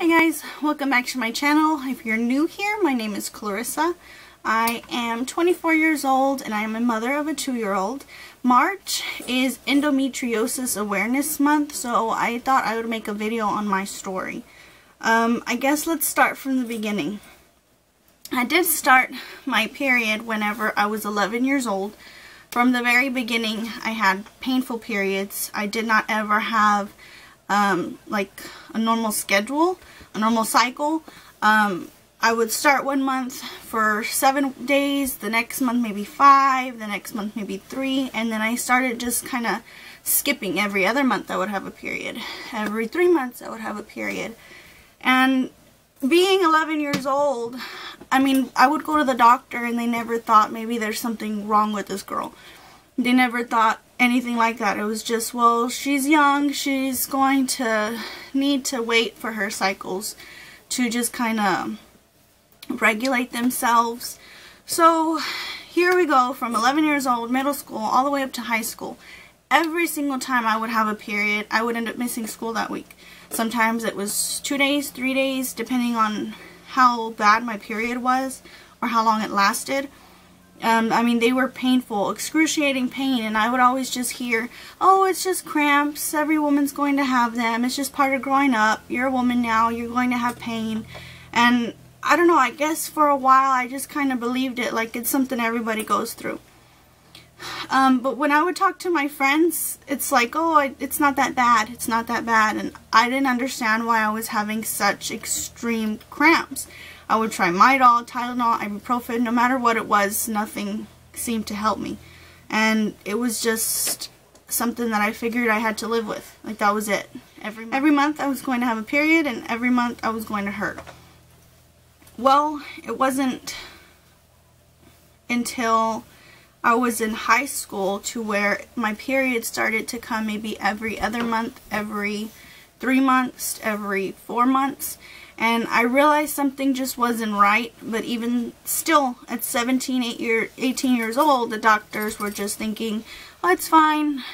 Hey guys, welcome back to my channel. If you're new here, my name is Clarissa. I am 24 years old and I am a mother of a 2-year-old. March is Endometriosis Awareness Month, so I thought I would make a video on my story. I guess let's start from the beginning. I did start my period whenever I was 11 years old. From the very beginning, I had painful periods. I did not ever have like a normal schedule, a normal cycle. I would start one month for 7 days, the next month maybe 5, the next month maybe 3, and then I started just kind of skipping. Every other month I would have a period. Every 3 months I would have a period. And being 11 years old, I mean, I would go to the doctor and they never thought maybe there's something wrong with this girl. They never thought anything like that. It was just, well, she's young, she's going to need to wait for her cycles to just kind of regulate themselves. So here we go, from 11 years old, middle school, all the way up to high school. Every single time I would have a period, I would end up missing school that week. Sometimes it was 2 days, 3 days, depending on how bad my period was or how long it lasted. I mean, they were painful, excruciating pain, and I would always just hear, oh, it's just cramps, every woman's going to have them, it's just part of growing up, you're a woman now, you're going to have pain. And I don't know, I guess for a while I just kind of believed it, like it's something everybody goes through. But when I would talk to my friends, it's like, oh, it's not that bad, it's not that bad, and I didn't understand why I was having such extreme cramps. I would try Midol, Tylenol, ibuprofen, no matter what it was, nothing seemed to help me. And it was just something that I figured I had to live with. Like, that was it. Every month I was going to have a period, and every month I was going to hurt. Well, it wasn't until I was in high school to where my period started to come maybe every other month, every 3 months, every 4 months. And I realized something just wasn't right, but even still, at 18 years old, the doctors were just thinking, oh, it's fine,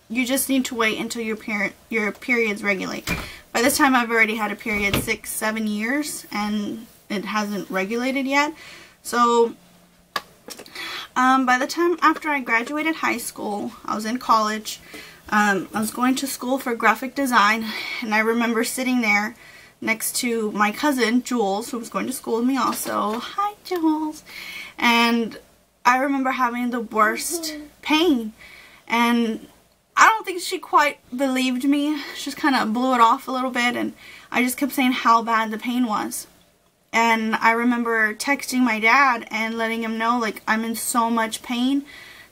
you just need to wait until your periods regulate. By this time, I've already had a period 6, 7 years, and it hasn't regulated yet. So, by the time after I graduated high school, I was in college, I was going to school for graphic design, and I remember sitting there next to my cousin, Jules, who was going to school with me also. Hi, Jules. And I remember having the worst pain. And I don't think she quite believed me. She just kind of blew it off a little bit. And I just kept saying how bad the pain was. And I remember texting my dad and letting him know, like, I'm in so much pain.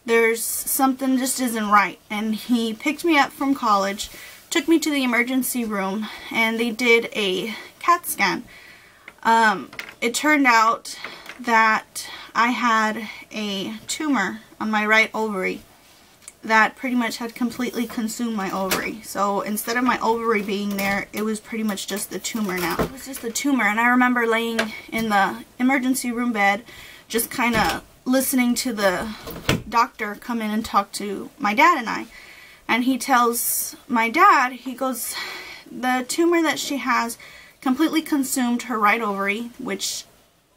There's something just isn't right. And he picked me up from college, took me to the emergency room, and they did a CAT scan. It turned out that I had a tumor on my right ovary that pretty much had completely consumed my ovary. So instead of my ovary being there, it was pretty much just the tumor now. It was just the tumor, and I remember laying in the emergency room bed, just kind of listening to the doctor come in and talk to my dad and I. And he tells my dad, he goes, the tumor that she has completely consumed her right ovary, which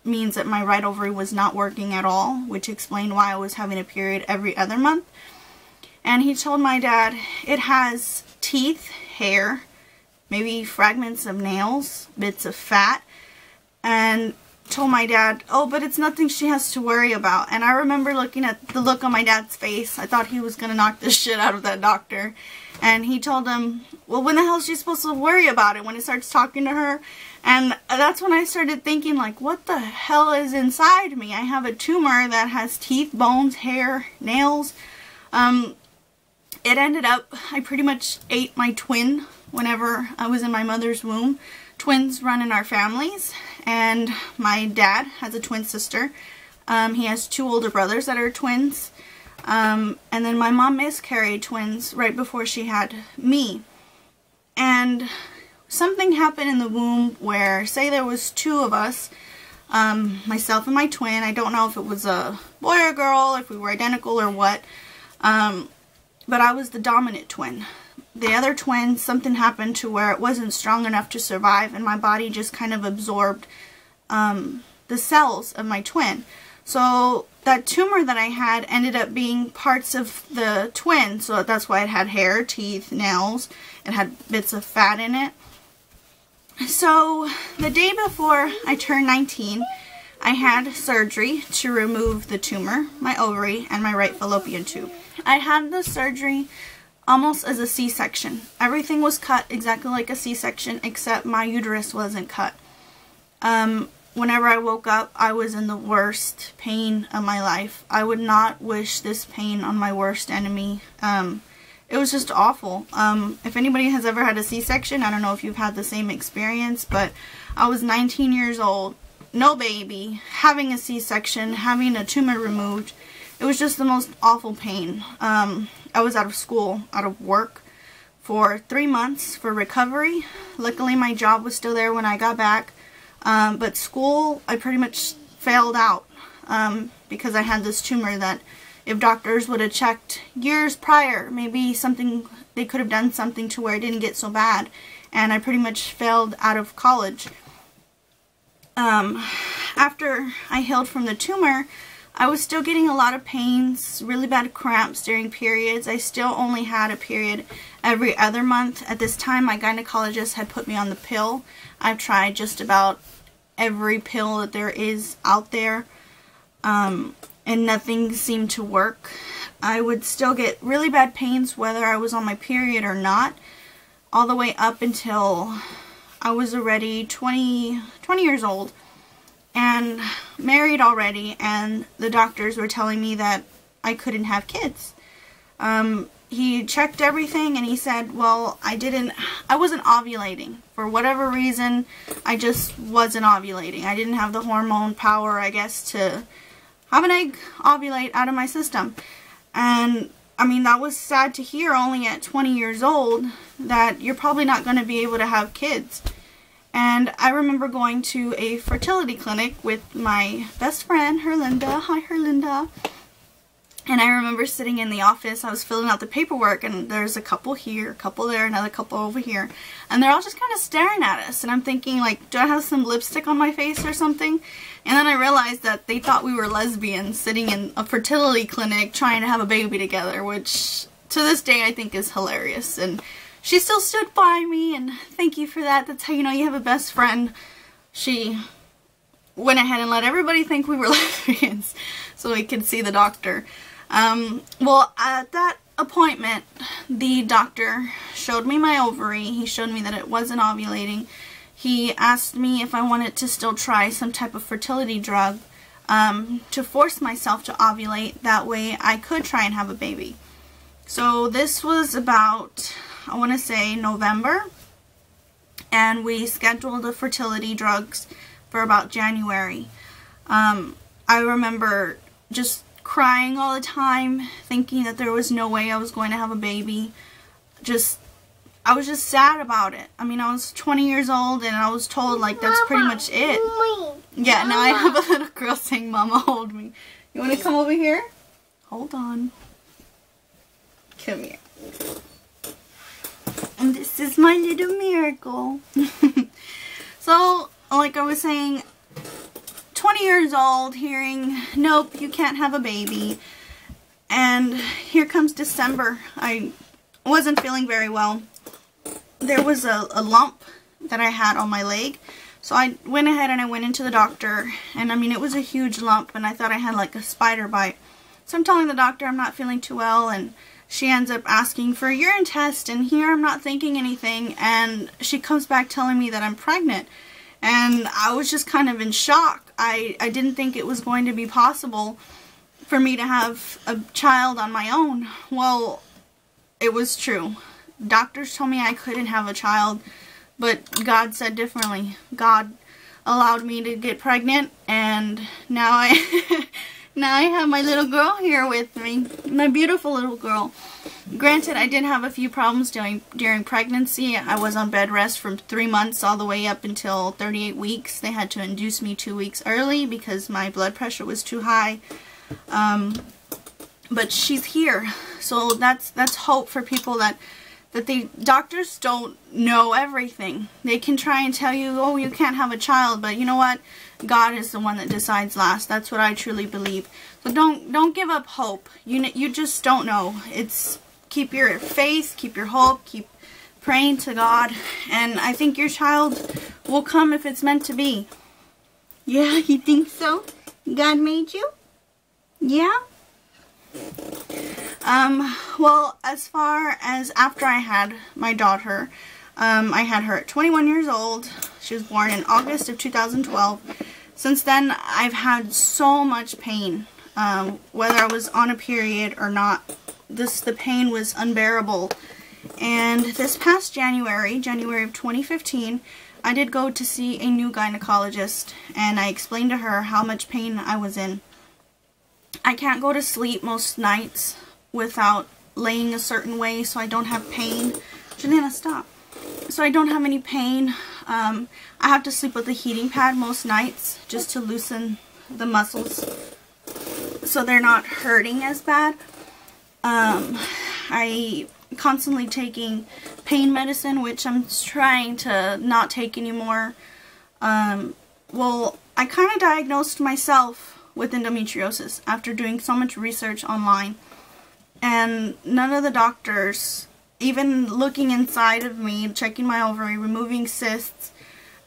means that my right ovary was not working at all, which explained why I was having a period every other month. And he told my dad, it has teeth, hair, maybe fragments of nails, bits of fat, and told my dad, oh, but it's nothing she has to worry about. And I remember looking at the look on my dad's face. I thought he was going to knock the shit out of that doctor. And he told him, well, when the hell is she supposed to worry about it when he starts talking to her? And that's when I started thinking, like, what the hell is inside me? I have a tumor that has teeth, bones, hair, nails. It ended up, I pretty much ate my twin whenever I was in my mother's womb. Twins run in our families, and my dad has a twin sister. He has 2 older brothers that are twins, and then my mom miscarried twins right before she had me. And something happened in the womb where, say there was 2 of us, myself and my twin. I don't know if it was a boy or girl, if we were identical or what, but I was the dominant twin. the other twin, something happened to where it wasn't strong enough to survive, and my body just kind of absorbed the cells of my twin. So that tumor that I had ended up being parts of the twin, so that's why it had hair, teeth, nails, it had bits of fat in it. So the day before I turned 19, I had surgery to remove the tumor, my ovary, and my right fallopian tube. I had the surgery almost as a C-section. Everything was cut exactly like a C-section, except my uterus wasn't cut. Whenever I woke up, I was in the worst pain of my life. I would not wish this pain on my worst enemy. It was just awful. If anybody has ever had a C-section, I don't know if you've had the same experience, but I was 19 years old, no baby, having a C-section, having a tumor removed. It was just the most awful pain. I was out of school, out of work for 3 months for recovery. Luckily, my job was still there when I got back. But school, I pretty much failed out because I had this tumor that if doctors would have checked years prior, maybe something, they could have done something to where it didn't get so bad. And I pretty much failed out of college. After I healed from the tumor, I was still getting a lot of pains, really bad cramps during periods. I still only had a period every other month. At this time, my gynecologist had put me on the pill. I've tried just about every pill that there is out there, and nothing seemed to work. I would still get really bad pains whether I was on my period or not, all the way up until I was already 20 years old and married already, and the doctors were telling me that I couldn't have kids. He checked everything and he said, well, I wasn't ovulating. For whatever reason, I just wasn't ovulating. I didn't have the hormone power, I guess, to have an egg ovulate out of my system. And I mean, that was sad to hear only at 20 years old, that you're probably not going to be able to have kids. And I remember going to a fertility clinic with my best friend, Herlinda. Hi, Herlinda. And I remember sitting in the office, I was filling out the paperwork, and there's a couple here, a couple there, another couple over here. And they're all just kind of staring at us. And I'm thinking, like, do I have some lipstick on my face or something? And then I realized that they thought we were lesbians sitting in a fertility clinic trying to have a baby together, which to this day I think is hilarious. And she still stood by me, and thank you for that. That's how you know you have a best friend. She went ahead and let everybody think we were lesbians so we could see the doctor. Well, at that appointment, the doctor showed me my ovary. He showed me that it wasn't ovulating. He asked me if I wanted to still try some type of fertility drug to force myself to ovulate. That way I could try and have a baby. So this was about, I want to say, November. And we scheduled the fertility drugs for about January. I remember just crying all the time, thinking that there was no way I was going to have a baby. I was just sad about it. I mean, I was 20 years old and I was told, like, that's pretty much it. Yeah, now I have a little girl saying, Mama, hold me. You want to come over here? Hold on. Come here. And this is my little miracle. So, like I was saying, 20 years old, hearing, nope, you can't have a baby. And here comes December. I wasn't feeling very well. There was a lump that I had on my leg. So I went ahead and I went into the doctor. And I mean, it was a huge lump and I thought I had like a spider bite. So I'm telling the doctor I'm not feeling too well, and she ends up asking for a urine test, and here I'm not thinking anything, and she comes back telling me that I'm pregnant. And I was just kind of in shock. I didn't think it was going to be possible for me to have a child on my own. Well, it was true. Doctors told me I couldn't have a child, but God said differently. God allowed me to get pregnant, and now I have my little girl here with me, my beautiful little girl. Granted, I did have a few problems during pregnancy. I was on bed rest from 3 months all the way up until 38 weeks. They had to induce me 2 weeks early because my blood pressure was too high. But she's here, so that's hope for people that that the doctors don't know everything. They can try and tell you, oh, you can't have a child, but you know what? God is the one that decides last. That's what I truly believe. So don't give up hope. You just don't know. It's keep your faith, keep your hope, keep praying to God, and I think your child will come if it's meant to be. Yeah, you think so? God made you? Yeah? Well, as far as after I had my daughter, I had her at 21 years old. She was born in August of 2012. Since then, I've had so much pain, whether I was on a period or not. The pain was unbearable. And this past January of 2015, I did go to see a new gynecologist, and I explained to her how much pain I was in. I can't go to sleep most nights without laying a certain way so I don't have pain. Janana, stop. So I don't have any pain. I have to sleep with a heating pad most nights just to loosen the muscles so they're not hurting as bad. I constantly taking pain medicine, which I'm trying to not take anymore. Well, I kind of diagnosed myself with endometriosis after doing so much research online, and none of the doctors, even looking inside of me, checking my ovary, removing cysts,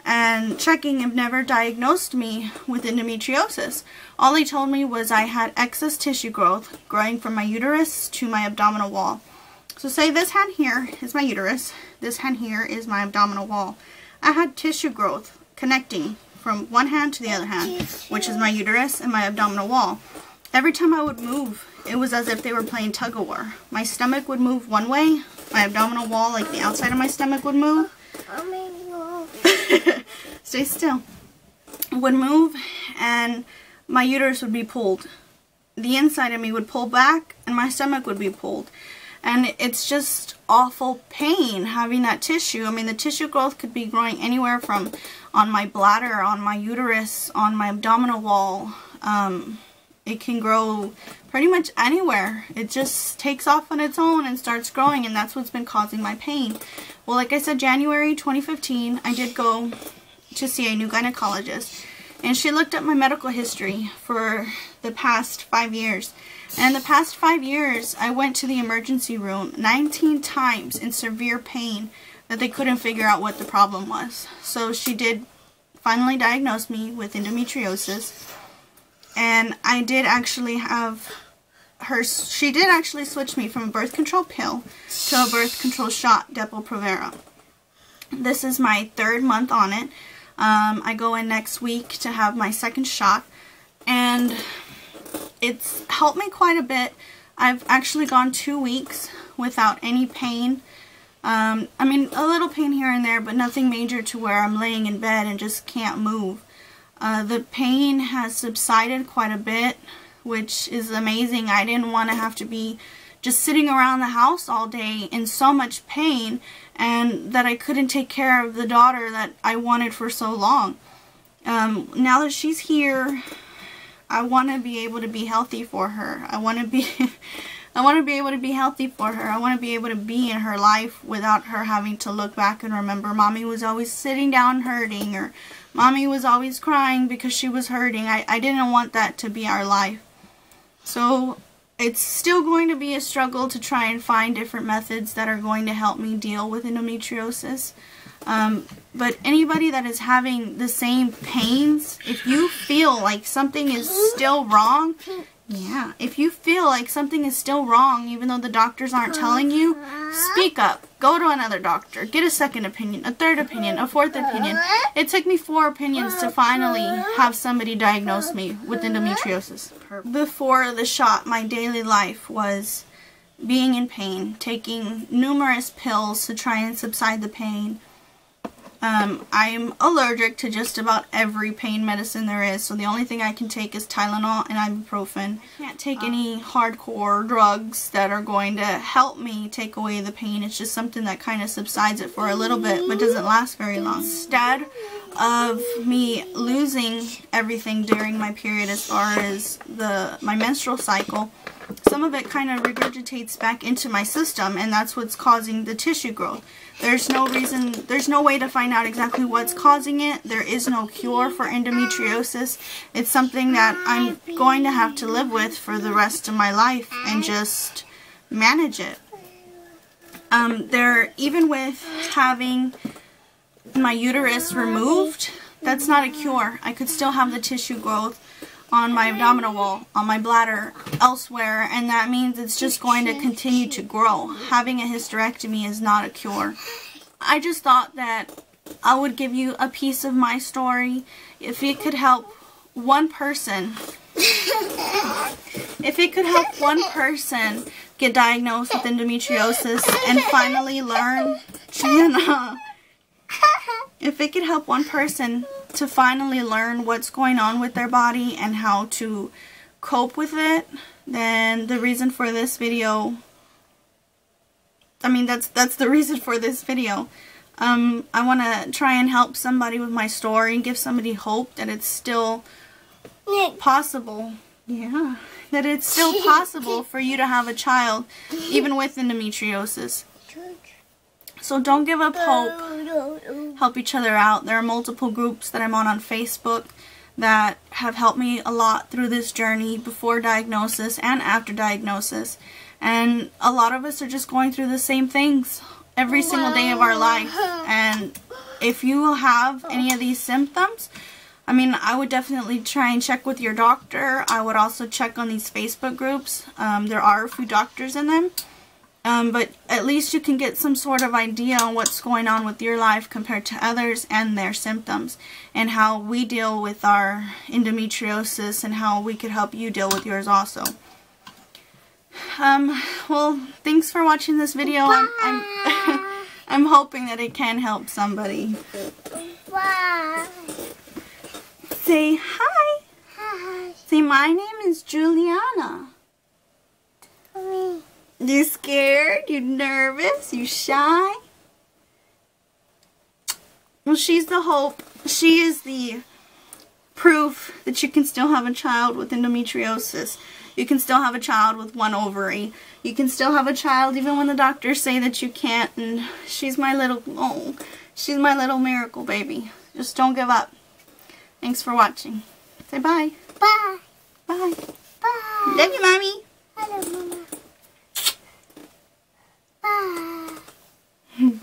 and checking, have never diagnosed me with endometriosis. All they told me was I had excess tissue growth growing from my uterus to my abdominal wall. So say this hand here is my uterus, this hand here is my abdominal wall. I had tissue growth connecting from one hand to the other hand, which is my uterus and my abdominal wall. Every time I would move, it was as if they were playing tug-of-war. My stomach would move one way, my abdominal wall, like the outside of my stomach, would move. Stay still. Would move, and my uterus would be pulled. The inside of me would pull back, and my stomach would be pulled. And it's just awful pain having that tissue. I mean, the tissue growth could be growing anywhere from on my bladder, on my uterus, on my abdominal wall. It can grow pretty much anywhere. It just takes off on its own and starts growing, and that's what's been causing my pain. Well, like I said, January 2015, I did go to see a new gynecologist, and she looked at my medical history for the past 5 years. And in the past 5 years, I went to the emergency room 19 times in severe pain that they couldn't figure out what the problem was. So she did finally diagnose me with endometriosis. And I did actually have her, she did actually switch me from a birth control pill to a birth control shot, Depo-Provera. This is my 3rd month on it. I go in next week to have my 2nd shot. And it's helped me quite a bit. I've actually gone 2 weeks without any pain. I mean, a little pain here and there, but nothing major to where I'm laying in bed and just can't move. The pain has subsided quite a bit, which is amazing. I didn't want to have to be just sitting around the house all day in so much pain, and that I couldn't take care of the daughter that I wanted for so long. Now that she's here, I want to be able to be healthy for her. I want to be able to be healthy for her. I want to be able to be in her life without her having to look back and remember Mommy was always sitting down hurting, or Mommy was always crying because she was hurting. I didn't want that to be our life. So it's still going to be a struggle to try and find different methods that are going to help me deal with endometriosis. But anybody that is having the same pains, if you feel like something is still wrong, yeah, if you feel like something is still wrong, even though the doctors aren't telling you, speak up. Go to another doctor. Get a 2nd opinion, a 3rd opinion, a 4th opinion. It took me 4 opinions to finally have somebody diagnose me with endometriosis. Before the shot, my daily life was being in pain, taking numerous pills to try and subside the pain. I'm allergic to just about every pain medicine there is, so the only thing I can take is Tylenol and ibuprofen. I can't take any hardcore drugs that are going to help me take away the pain. It's just something that kind of subsides it for a little bit, but doesn't last very long. Instead of me losing everything during my period as far as my menstrual cycle, some of it kind of regurgitates back into my system, and that's what's causing the tissue growth. There's no reason, there's no way to find out exactly what's causing it. There is no cure for endometriosis. It's something that I'm going to have to live with for the rest of my life and just manage it. Even with having my uterus removed, that's not a cure. I could still have the tissue growth on my abdominal wall, on my bladder, elsewhere, and that means it's just going to continue to grow. Having a hysterectomy is not a cure. I just thought that I would give you a piece of my story. If it could help one person, get diagnosed with endometriosis and finally learn, if it could help one person to finally learn what's going on with their body and how to cope with it, then the reason for this video, that's the reason for this video. I want to try and help somebody with my story and give somebody hope that it's still possible. Yeah, that it's still possible for you to have a child even with endometriosis. So don't give up hope. Help each other out. There are multiple groups that I'm on Facebook that have helped me a lot through this journey before diagnosis and after diagnosis. And a lot of us are just going through the same things every single day of our life. And if you have any of these symptoms, I would definitely try and check with your doctor. I would also check on these Facebook groups. There are a few doctors in them. But at least you can get some sort of idea on what's going on with your life compared to others and their symptoms, and how we deal with our endometriosis and how we could help you deal with yours also. Well, thanks for watching this video. I'm hoping that it can help somebody. Bye. Say hi. Hi. Say, my name is Juliana. Mommy. You scared? You nervous? You shy? Well, she's the hope. She is the proof that you can still have a child with endometriosis. You can still have a child with one ovary. You can still have a child even when the doctors say that you can't. And she's my little, she's my little miracle baby. Just don't give up. Thanks for watching. Say bye. Bye. Bye. Bye. Love you, Mommy. I love Mama. Bye.